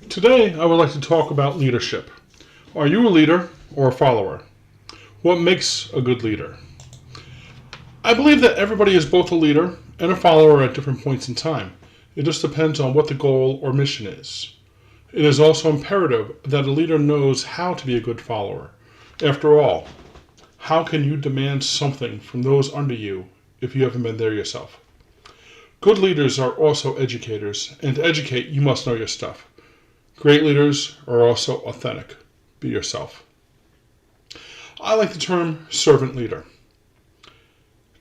Today, I would like to talk about leadership. Are you a leader or a follower? What makes a good leader? I believe that everybody is both a leader and a follower at different points in time. It just depends on what the goal or mission is. It is also imperative that a leader knows how to be a good follower. After all, how can you demand something from those under you if you haven't been there yourself? Good leaders are also educators, and to educate, you must know your stuff. Great leaders are also authentic. Be yourself. I like the term servant leader.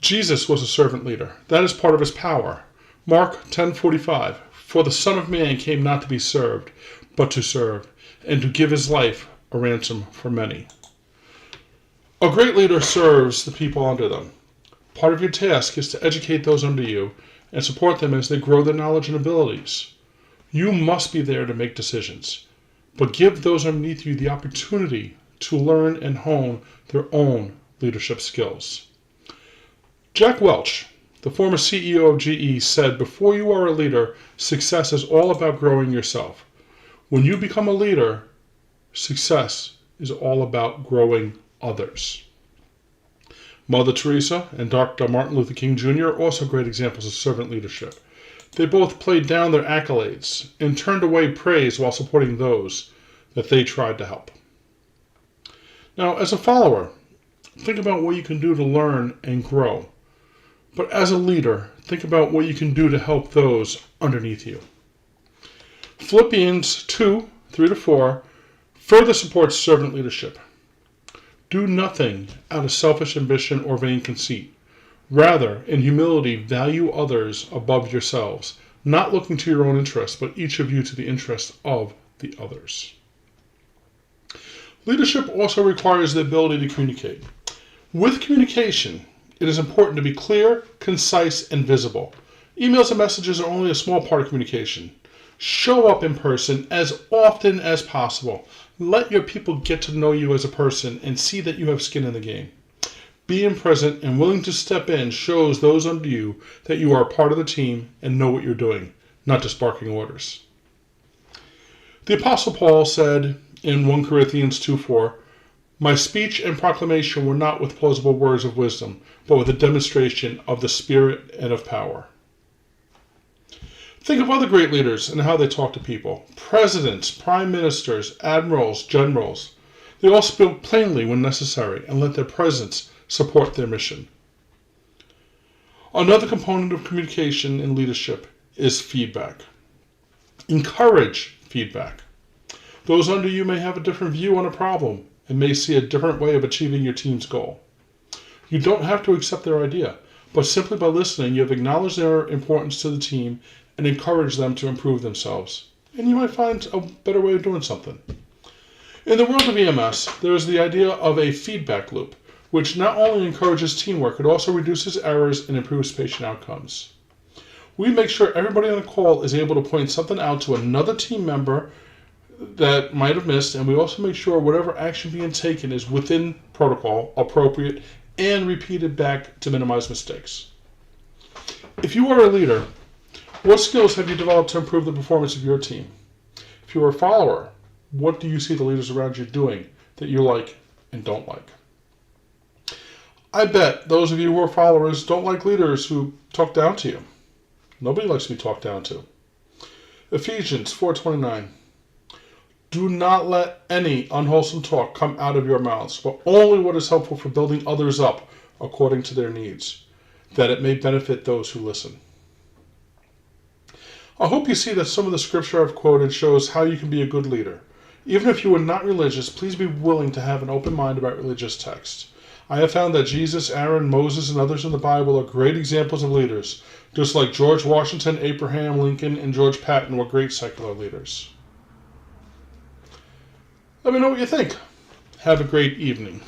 Jesus was a servant leader. That is part of his power. Mark 10:45, "For the Son of Man came not to be served, but to serve, and to give his life a ransom for many." A great leader serves the people under them. Part of your task is to educate those under you and support them as they grow their knowledge and abilities. You must be there to make decisions, but give those underneath you the opportunity to learn and hone their own leadership skills. Jack Welch, the former CEO of GE, said, "Before you are a leader, success is all about growing yourself. When you become a leader, success is all about growing others." Mother Teresa and Dr. Martin Luther King Jr. are also great examples of servant leadership. They both played down their accolades and turned away praise while supporting those that they tried to help. Now, as a follower, think about what you can do to learn and grow. But as a leader, think about what you can do to help those underneath you. Philippians 2:3-4 further supports servant leadership. Do nothing out of selfish ambition or vain conceit. Rather, in humility, value others above yourselves, not looking to your own interests, but each of you to the interest of the others. Leadership also requires the ability to communicate. With communication, it is important to be clear, concise, and visible. Emails and messages are only a small part of communication. Show up in person as often as possible. Let your people get to know you as a person and see that you have skin in the game. Being present and willing to step in shows those under you that you are part of the team and know what you're doing, not just barking orders. The Apostle Paul said in 1 Corinthians 2:4, "My speech and proclamation were not with plausible words of wisdom, but with a demonstration of the Spirit and of power." Think of other great leaders and how they talk to people. Presidents, prime ministers, admirals, generals. They all spoke plainly when necessary and let their presence support their mission. Another component of communication in leadership is feedback. Encourage feedback. Those under you may have a different view on a problem and may see a different way of achieving your team's goal. You don't have to accept their idea, but simply by listening, you have acknowledged their importance to the team and encouraged them to improve themselves. And you might find a better way of doing something. In the world of EMS, there is the idea of a feedback loop, which not only encourages teamwork, it also reduces errors and improves patient outcomes. We make sure everybody on the call is able to point something out to another team member that might have missed, and we also make sure whatever action being taken is within protocol, appropriate, and repeated back to minimize mistakes. If you are a leader, what skills have you developed to improve the performance of your team? If you are a follower, what do you see the leaders around you doing that you like and don't like? I bet those of you who are followers don't like leaders who talk down to you. Nobody likes to be talked down to. Ephesians 4:29. "Do not let any unwholesome talk come out of your mouths, but only what is helpful for building others up according to their needs, that it may benefit those who listen." I hope you see that some of the scripture I've quoted shows how you can be a good leader. Even if you are not religious, please be willing to have an open mind about religious texts. I have found that Jesus, Aaron, Moses, and others in the Bible are great examples of leaders, just like George Washington, Abraham Lincoln, and George Patton were great secular leaders. Let me know what you think. Have a great evening.